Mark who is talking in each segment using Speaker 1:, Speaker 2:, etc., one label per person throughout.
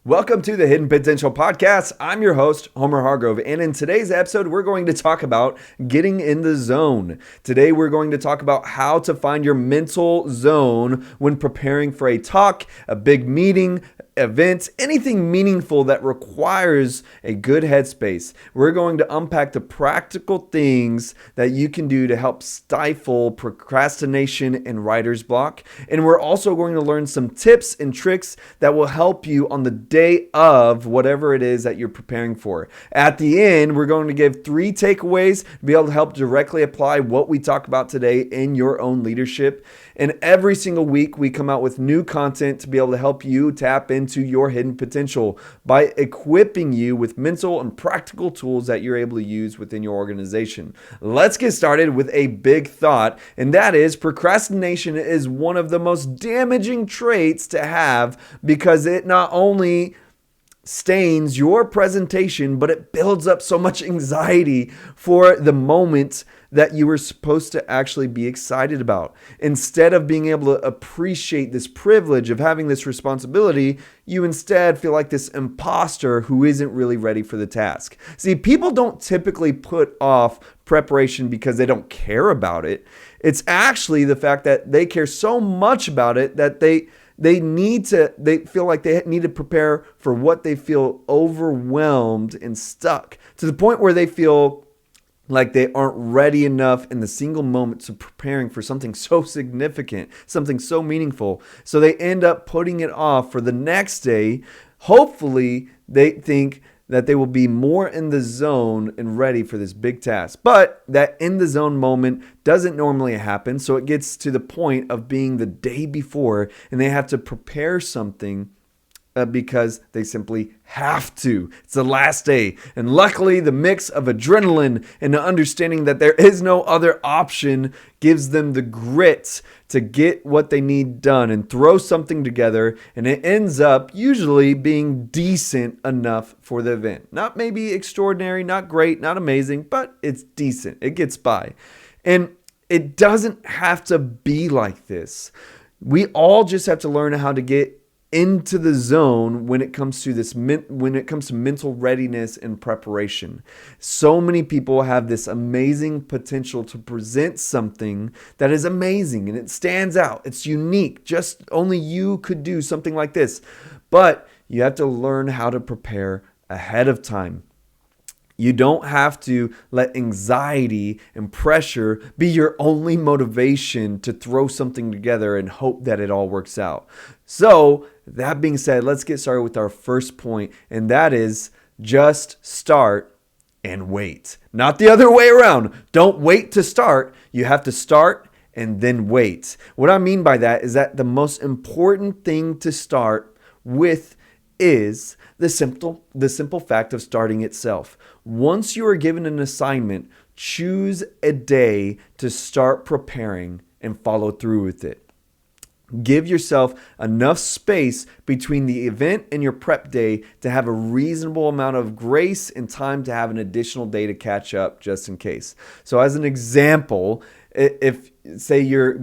Speaker 1: Welcome to the Hidden Potential Podcast. I'm your host, Homer Hargrove, and in today's episode, we're going to talk about getting in the zone. Today, we're going to talk about how to find your mental zone when preparing for a talk, a big meeting, events, anything meaningful that requires a good headspace. We're going to unpack the practical things that you can do to help stifle procrastination and writer's block. And we're also going to learn some tips and tricks that will help you on the day of whatever it is that you're preparing for. At the end, we're going to give 3 takeaways to be able to help directly apply what we talk about today in your own leadership. And every single week, we come out with new content to be able to help you tap into your hidden potential by equipping you with mental and practical tools that you're able to use within your organization. Let's get started with a big thought, and that is procrastination is one of the most damaging traits to have because it not only stains your presentation, but it builds up so much anxiety for the moment that you were supposed to actually be excited about. Instead of being able to appreciate this privilege of having this responsibility, you instead feel like this imposter who isn't really ready for the task. See, people don't typically put off preparation because they don't care about it. It's actually the fact that they care so much about it that they feel like they need to prepare for what they feel overwhelmed and stuck to the point where they feel like they aren't ready enough in the single moments of preparing for something so significant, something so meaningful. So they end up putting it off for the next day. Hopefully, they think that they will be more in the zone and ready for this big task. But that in the zone moment doesn't normally happen. So it gets to the point of being the day before and they have to prepare something because they simply have to. It's the last day. And luckily, the mix of adrenaline and the understanding that there is no other option gives them the grit to get what they need done and throw something together. And it ends up usually being decent enough for the event. Not maybe extraordinary, not great, not amazing, but it's decent. It gets by. And it doesn't have to be like this. We all just have to learn how to get into the zone when it comes to mental readiness and preparation. So many people have this amazing potential to present something that is amazing and it stands out. It's unique. Just only you could do something like this. But you have to learn how to prepare ahead of time. You don't have to let anxiety and pressure be your only motivation to throw something together and hope that it all works out. So, that being said, let's get started with our first point, and that is just start and wait. Not the other way around. Don't wait to start. You have to start and then wait. What I mean by that is that the most important thing to start with is the simple fact of starting itself. Once you are given an assignment, choose a day to start preparing and follow through with it. Give yourself enough space between the event and your prep day to have a reasonable amount of grace and time to have an additional day to catch up just in case. So as an example, if say you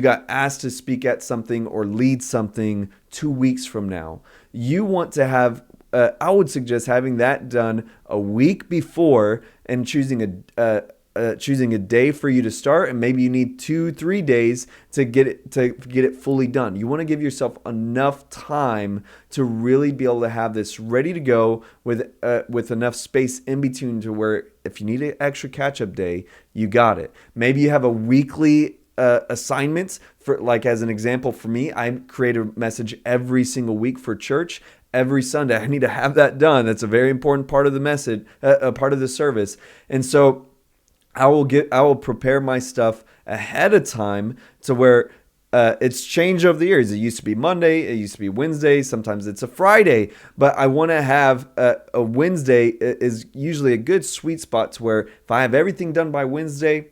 Speaker 1: got asked to speak at something or lead something 2 weeks from now, you want to have I would suggest having that done a week before and choosing a day for you to start, and maybe you need 2-3 days to get it fully done. You want to give yourself enough time to really be able to have this ready to go with enough space in between to where if you need an extra catch-up day, you got it. Maybe you have a weekly assignments for, like as an example for me, I create a message every single week for church. Every Sunday, I need to have that done. That's a very important part of the message, a part of the service. And so I will prepare my stuff ahead of time to where it's changed over the years. It used to be Monday, it used to be Wednesday, sometimes it's a Friday, but I want to have a Wednesday is usually a good sweet spot to where if I have everything done by Wednesday,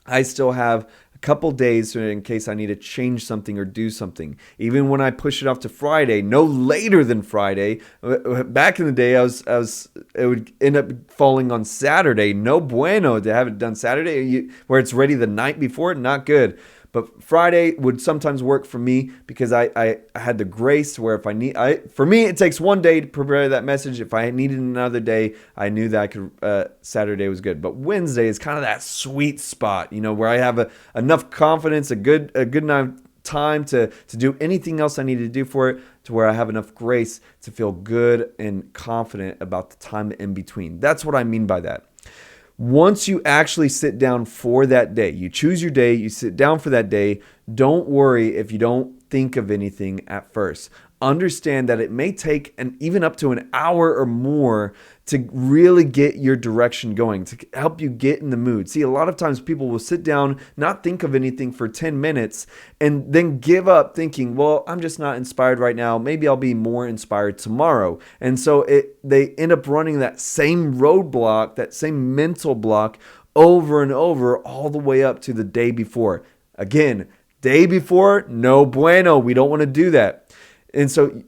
Speaker 1: I still have couple days in case I need to change something or do something. Even when I push it off to Friday, no later than Friday. Back in the day, it would end up falling on Saturday. No bueno to have it done Saturday where it's ready the night before. Not good. But Friday would sometimes work for me because I had the grace where if for me, it takes one day to prepare that message. If I needed another day, I knew that I could, Saturday was good. But Wednesday is kind of that sweet spot, where I have enough confidence, a good enough time to do anything else I need to do for it, to where I have enough grace to feel good and confident about the time in between. That's what I mean by that. Once you actually sit down for that day, you choose your day, you sit down for that day, don't worry if you don't think of anything at first. Understand that it may take even up to an hour or more to really get your direction going, to help you get in the mood. See, a lot of times people will sit down, not think of anything for 10 minutes, and then give up thinking, well, I'm just not inspired right now. Maybe I'll be more inspired tomorrow. And so they end up running that same roadblock, that same mental block over and over all the way up to the day before. Again, day before, no bueno. We don't want to do that. And so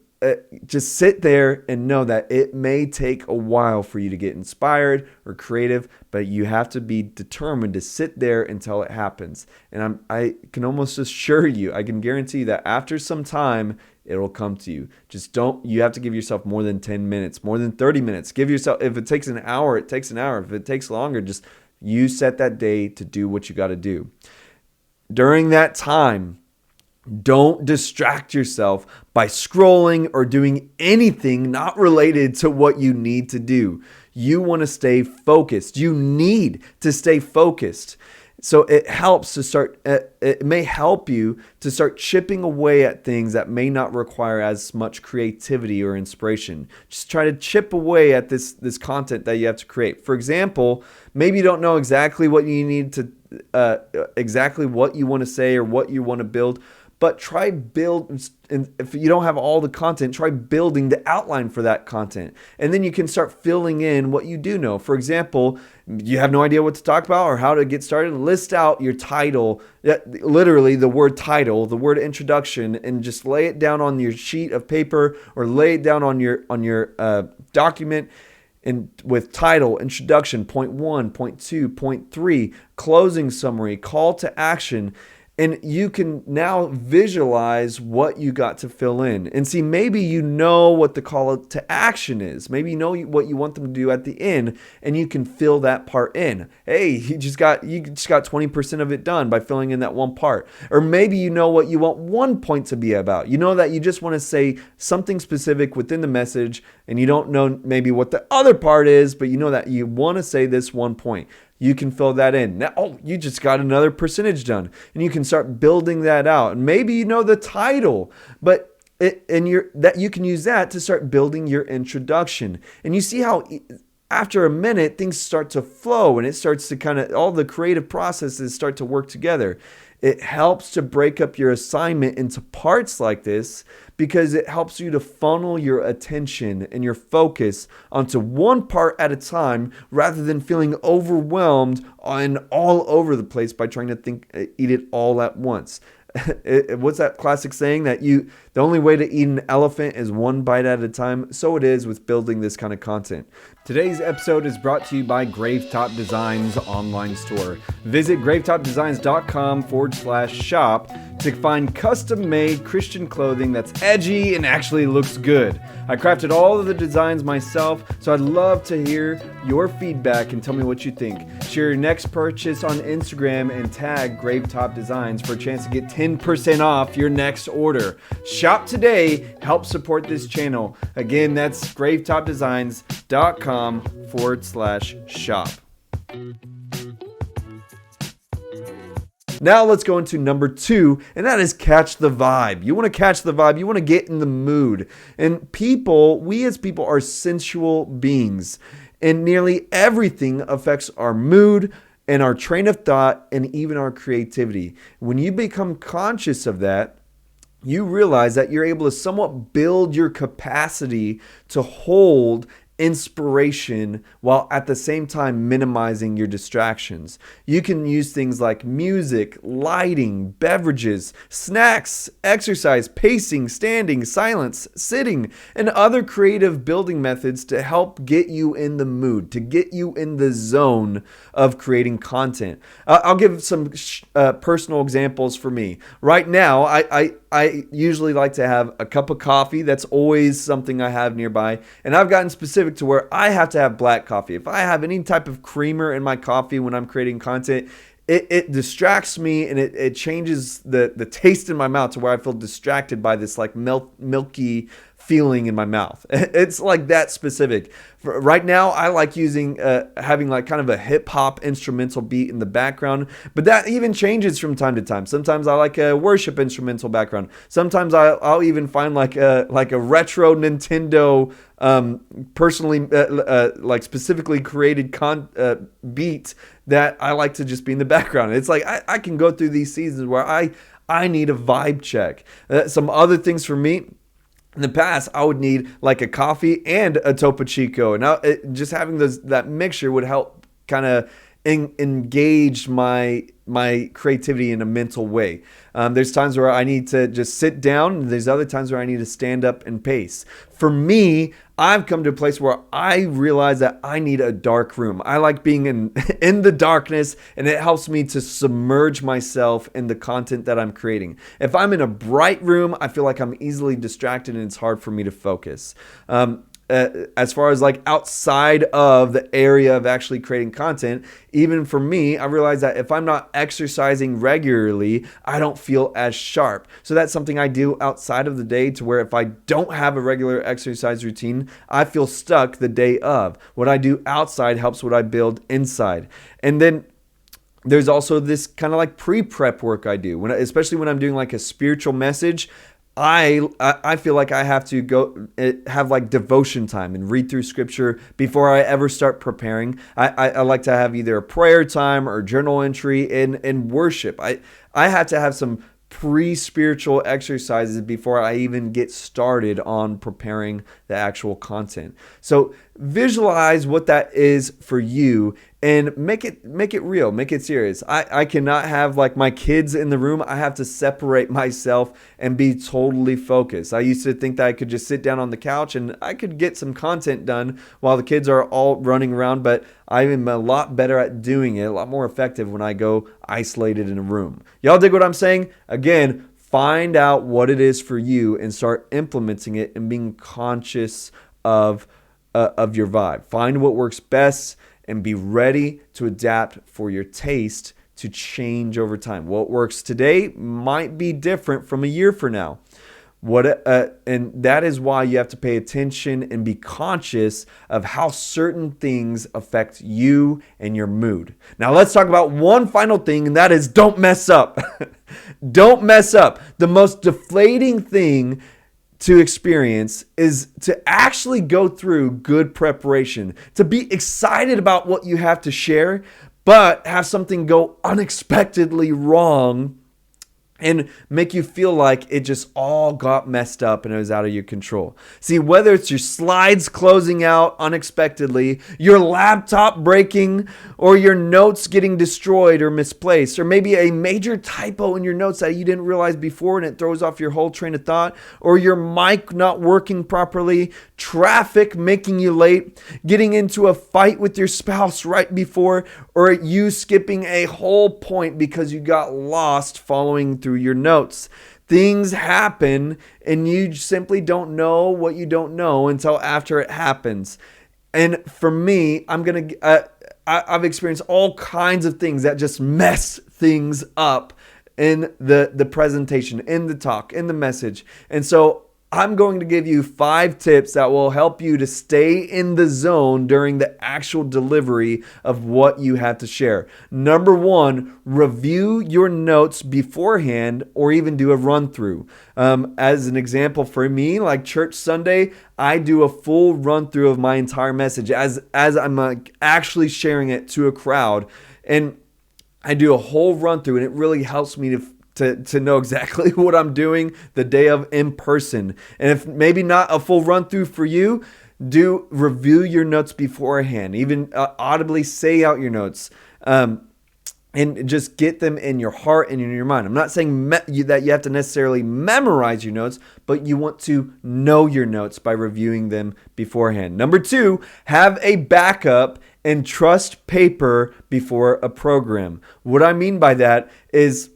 Speaker 1: just sit there and know that it may take a while for you to get inspired or creative, but you have to be determined to sit there until it happens. And I can almost assure you, I can guarantee you that after some time, it'll come to you. You have to give yourself more than 10 minutes, more than 30 minutes. Give yourself, if it takes an hour, it takes an hour. If it takes longer, just you set that day to do what you got to do. During that time, don't distract yourself by scrolling or doing anything not related to what you need to do. You want to stay focused. You need to stay focused. So it may help you to start chipping away at things that may not require as much creativity or inspiration. Just try to chip away at this content that you have to create. For example, maybe you don't know exactly what you need to, exactly what you want to say or what you want to build, but try build, and if you don't have all the content, try building the outline for that content. And then you can start filling in what you do know. For example, you have no idea what to talk about or how to get started. List out your title, literally the word title, the word introduction, and just lay it down on your sheet of paper or lay it down on your document. And with title, introduction, point 1, point 2, point 3, closing summary, call to action. And you can now visualize what you got to fill in. And see, maybe you know what the call to action is. Maybe you know what you want them to do at the end, and you can fill that part in. Hey, you just got 20% of it done by filling in that one part. Or maybe you know what you want one point to be about. You know that you just want to say something specific within the message, and you don't know maybe what the other part is, but you know that you want to say this one point. You can fill that in. Now, you just got another percentage done, and you can start building that out. And maybe you know the title, but you can use that to start building your introduction. And you see how after a minute things start to flow, and it starts to all the creative processes start to work together. It helps to break up your assignment into parts like this because it helps you to funnel your attention and your focus onto one part at a time rather than feeling overwhelmed and all over the place by trying to eat it all at once. What's that classic saying that the only way to eat an elephant is one bite at a time? So it is with building this kind of content. Today's episode is brought to you by Gravetop Designs online store. Visit gravetopdesigns.com/shop to find custom-made Christian clothing that's edgy and actually looks good. I crafted all of the designs myself, so I'd love to hear your feedback and tell me what you think. Share your next purchase on Instagram and tag Gravetop Designs for a chance to get 10% off your next order. Shop today, help support this channel. Again, that's gravetopdesigns.com/shop. Now let's go into number 2, and that is catch the vibe. You want to catch the vibe. You want to get in the mood. And we as people are sensual beings, and nearly everything affects our mood and our train of thought and even our creativity. When you become conscious of that, you realize that you're able to somewhat build your capacity to hold inspiration while at the same time minimizing your distractions. You can use things like music, lighting, beverages, snacks, exercise, pacing, standing, silence, sitting, and other creative building methods to help get you in the mood, to get you in the zone of creating content. I'll give some personal examples for me. Right now, I usually like to have a cup of coffee. That's always something I have nearby. And I've gotten specific to where I have to have black coffee. If I have any type of creamer in my coffee when I'm creating content, it distracts me, and it changes the taste in my mouth to where I feel distracted by this like milky feeling in my mouth. It's like that specific. Right now, I like using having like kind of a hip hop instrumental beat in the background, but that even changes from time to time. Sometimes I like a worship instrumental background. Sometimes I'll even find like a retro Nintendo personally like specifically created beat that I like to just be in the background. It's like I can go through these seasons where I need a vibe check. Some other things for me. In the past, I would need like a coffee and a Topo Chico. And just having that mixture would help kind of engage my creativity in a mental way. There's times where I need to just sit down, and there's other times where I need to stand up and pace. For me, I've come to a place where I realize that I need a dark room. I like being in the darkness, and it helps me to submerge myself in the content that I'm creating. If I'm in a bright room, I feel like I'm easily distracted, and it's hard for me to focus. As far as like outside of the area of actually creating content, even for me, I realize that if I'm not exercising regularly, I don't feel as sharp. So that's something I do outside of the day, to where if I don't have a regular exercise routine, I feel stuck the day of. What I do outside helps what I build inside. And then there's also this kind of like pre-prep work I do, especially when I'm doing like a spiritual message. I feel like I have to go have like devotion time and read through scripture before I ever start preparing. I like to have either a prayer time or journal entry and worship. I have to have some pre-spiritual exercises before I even get started on preparing the actual content. So visualize what that is for you and make it real, make it serious. I cannot have like my kids in the room. I have to separate myself and be totally focused. I used to think that I could just sit down on the couch and I could get some content done while the kids are all running around, but I am a lot better at doing it, a lot more effective when I go isolated in a room. Y'all dig what I'm saying? Again, find out what it is for you and start implementing it and being conscious of your vibe. Find what works best and be ready to adapt for your taste to change over time. What works today might be different from a year from now. And that is why you have to pay attention and be conscious of how certain things affect you and your mood. Now let's talk about one final thing, and that is don't mess up. Don't mess up. The most deflating thing to experience is to actually go through good preparation, to be excited about what you have to share, but have something go unexpectedly wrong and make you feel like it just all got messed up and it was out of your control. See, whether it's your slides closing out unexpectedly, your laptop breaking, or your notes getting destroyed or misplaced, or maybe a major typo in your notes that you didn't realize before and it throws off your whole train of thought, or your mic not working properly, traffic making you late, getting into a fight with your spouse right before, or you skipping a whole point because you got lost following through your notes. Things happen and you simply don't know what you don't know until after it happens. And for me, I've experienced all kinds of things that just mess things up in the presentation, in the talk, in the message. And so I'm going to give you 5 tips that will help you to stay in the zone during the actual delivery of what you have to share. Number 1, review your notes beforehand or even do a run through. As an example for me, like Church Sunday, I do a full run through of my entire message as I'm actually sharing it to a crowd. And I do a whole run through, and it really helps me to know exactly what I'm doing the day of in person. And if maybe not a full run through for you, Review your notes beforehand. Even audibly say out your notes. And just get them in your heart and in your mind. I'm not saying that you have to necessarily memorize your notes, but you want to know your notes by reviewing them beforehand. Number 2, have a backup and trust paper before a program. What I mean by that is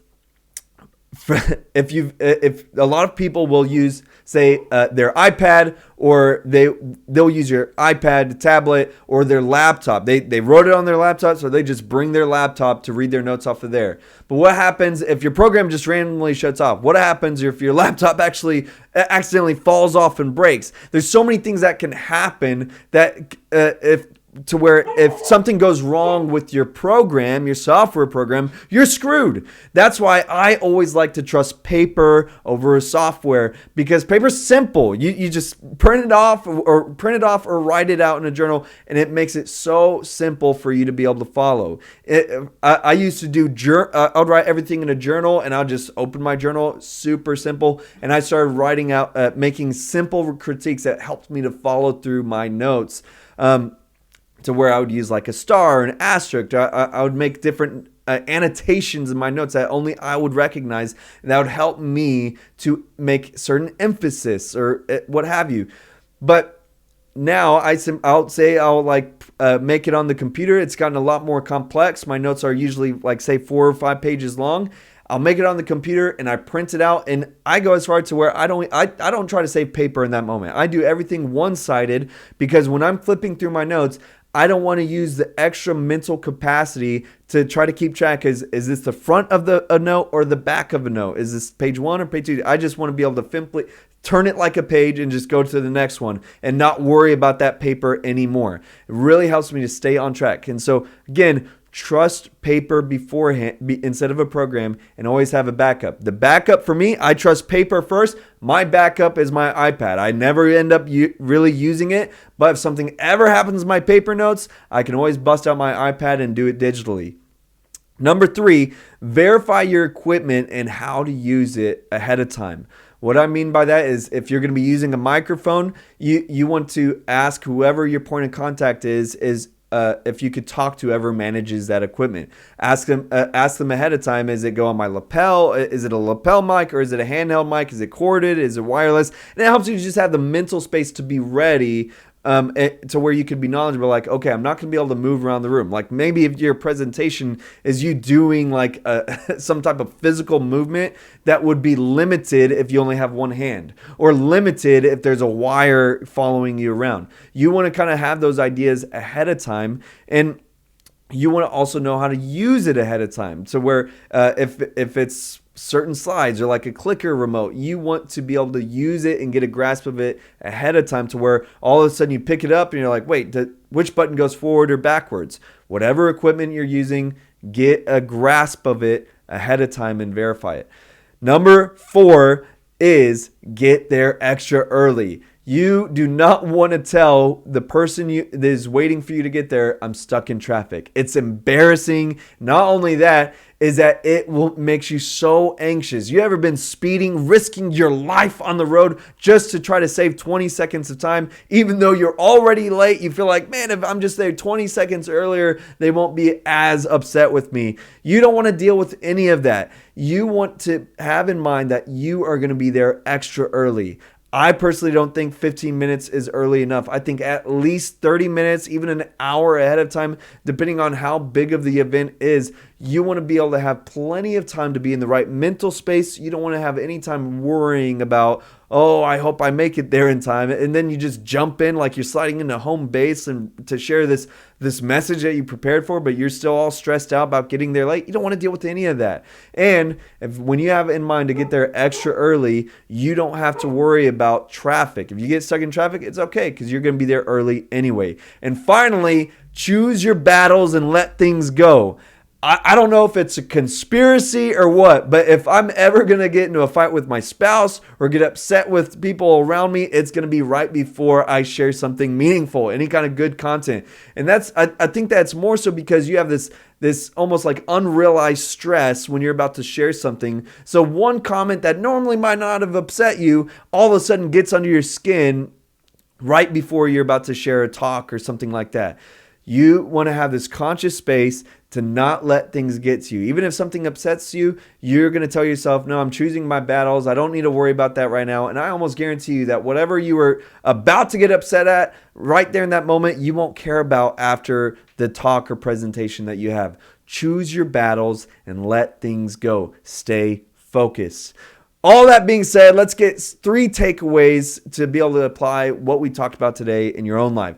Speaker 1: if a lot of people will use, say, their iPad, or they'll use your iPad, tablet, or their laptop. They wrote it on their laptop, so they just bring their laptop to read their notes off of there. But what happens if your program just randomly shuts off? What happens if your laptop actually accidentally falls off and breaks? There's so many things that can happen that if something goes wrong with your program, your software program, you're screwed. That's why I always like to trust paper over software, because paper's simple. You just print it off or write it out in a journal, and it makes it so simple for you to be able to follow. I used to do I'd write everything in a journal, and I'll just open my journal, super simple, and I started writing out, making simple critiques that helped me to follow through my notes. To where I would use like a star, an asterisk. I would make different annotations in my notes that only I would recognize, and that would help me to make certain emphasis or what have you. But now I'll make it on the computer. It's gotten a lot more complex. My notes are usually like, say, 4 or 5 pages long. I'll make it on the computer and I print it out, and I go as far to where I don't try to save paper in that moment. I do everything one-sided, because when I'm flipping through my notes, I don't want to use the extra mental capacity to try to keep track. Is this the front of a note or the back of a note? Is this page 1 or page 2? I just want to be able to simply turn it like a page and just go to the next one and not worry about that paper anymore. It really helps me to stay on track. And so again, trust paper beforehand instead of a program, and always have a backup. The backup for me, I trust paper first. My backup is my iPad. I never end up really using it, but if something ever happens to my paper notes, I can always bust out my iPad and do it digitally. Number 3, verify your equipment and how to use it ahead of time. What I mean by that is, if you're going to be using a microphone, you want to ask whoever your point of contact is if you could talk to whoever manages that equipment. Ask them ahead of time. Is it go on my lapel? Is it a lapel mic, or is it a handheld mic? Is it corded? Is it wireless? And it helps you just have the mental space to be ready, to where you could be knowledgeable. Like, okay, I'm not going to be able to move around the room. Like, maybe if your presentation is you doing like some type of physical movement, that would be limited if you only have one hand, or limited if there's a wire following you around. You want to kind of have those ideas ahead of time, and you want to also know how to use it ahead of time. So where if it's certain slides or like a clicker remote, you want to be able to use it and get a grasp of it ahead of time, to where all of a sudden you pick it up and you're like, wait, which button goes forward or backwards? Whatever equipment you're using, get a grasp of it ahead of time and verify it. Number 4 is get there extra early. You do not want to tell the person that is waiting for you to get there, I'm stuck in traffic. It's embarrassing. Not only that, is that it makes you so anxious. You ever been speeding, risking your life on the road just to try to save 20 seconds of time, even though you're already late? You feel like, man, if I'm just there 20 seconds earlier, they won't be as upset with me. You don't want to deal with any of that. You want to have in mind that you are going to be there extra early. I personally don't think 15 minutes is early enough. I think at least 30 minutes, even an hour ahead of time, depending on how big of the event is. You want to be able to have plenty of time to be in the right mental space. You don't want to have any time worrying about, oh, I hope I make it there in time. And then you just jump in like you're sliding into home base and to share this message that you prepared for, but you're still all stressed out about getting there late. You don't want to deal with any of that. And when you have in mind to get there extra early, you don't have to worry about traffic. If you get stuck in traffic, it's okay, because you're going to be there early anyway. And finally, choose your battles and let things go. I don't know if it's a conspiracy or what, but if I'm ever going to get into a fight with my spouse or get upset with people around me, it's going to be right before I share something meaningful, any kind of good content. And I think that's more so because you have this almost like unrealized stress when you're about to share something. So one comment that normally might not have upset you all of a sudden gets under your skin, right before you're about to share a talk or something like that. You want to have this conscious space to not let things get to you. Even if something upsets you, you're going to tell yourself, no, I'm choosing my battles. I don't need to worry about that right now. And I almost guarantee you that whatever you were about to get upset at right there in that moment, you won't care about after the talk or presentation that you have. Choose your battles and let things go. Stay focused. All that being said, let's get 3 takeaways to be able to apply what we talked about today in your own life.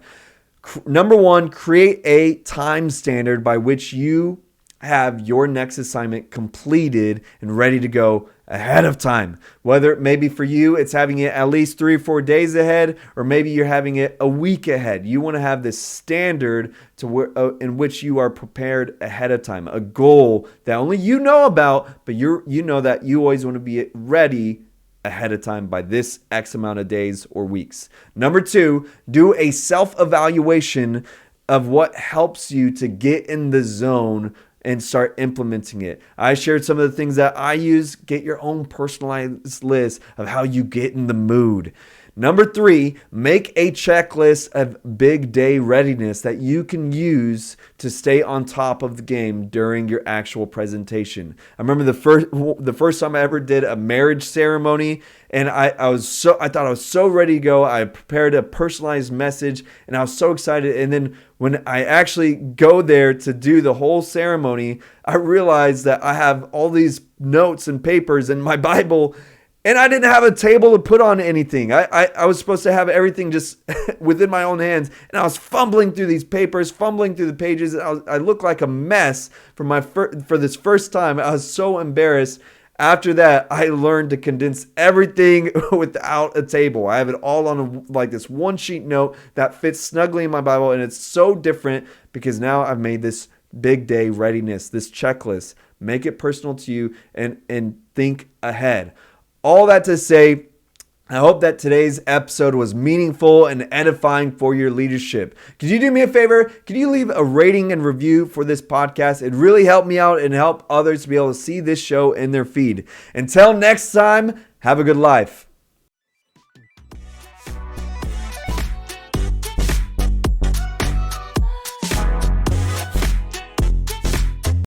Speaker 1: Number 1, create a time standard by which you have your next assignment completed and ready to go ahead of time. Whether maybe for you, it's having it at least 3 or 4 days ahead, or maybe you're having it a week ahead. You want to have this standard in which you are prepared ahead of time, a goal that only you know about, but you know that you always want to be ready ahead of time by this X amount of days or weeks. Number 2, do a self-evaluation of what helps you to get in the zone and start implementing it. I shared some of the things that I use. Get your own personalized list of how you get in the mood. Number 3, make a checklist of big day readiness that you can use to stay on top of the game during your actual presentation. I remember the first time I ever did a marriage ceremony, and I thought I was so ready to go. I prepared a personalized message, and I was so excited. And then when I actually go there to do the whole ceremony, I realized that I have all these notes and papers in my Bible, and I didn't have a table to put on anything. I was supposed to have everything just within my own hands. And I was fumbling through these papers, fumbling through the pages. I looked like a mess for this first time. I was so embarrassed. After that, I learned to condense everything without a table. I have it all on like this one sheet note that fits snugly in my Bible. And it's so different because now I've made this big day readiness, this checklist. Make it personal to you and think ahead. All that to say, I hope that today's episode was meaningful and edifying for your leadership. Could you do me a favor? Could you leave a rating and review for this podcast? It really helped me out and help others to be able to see this show in their feed. Until next time, have a good life.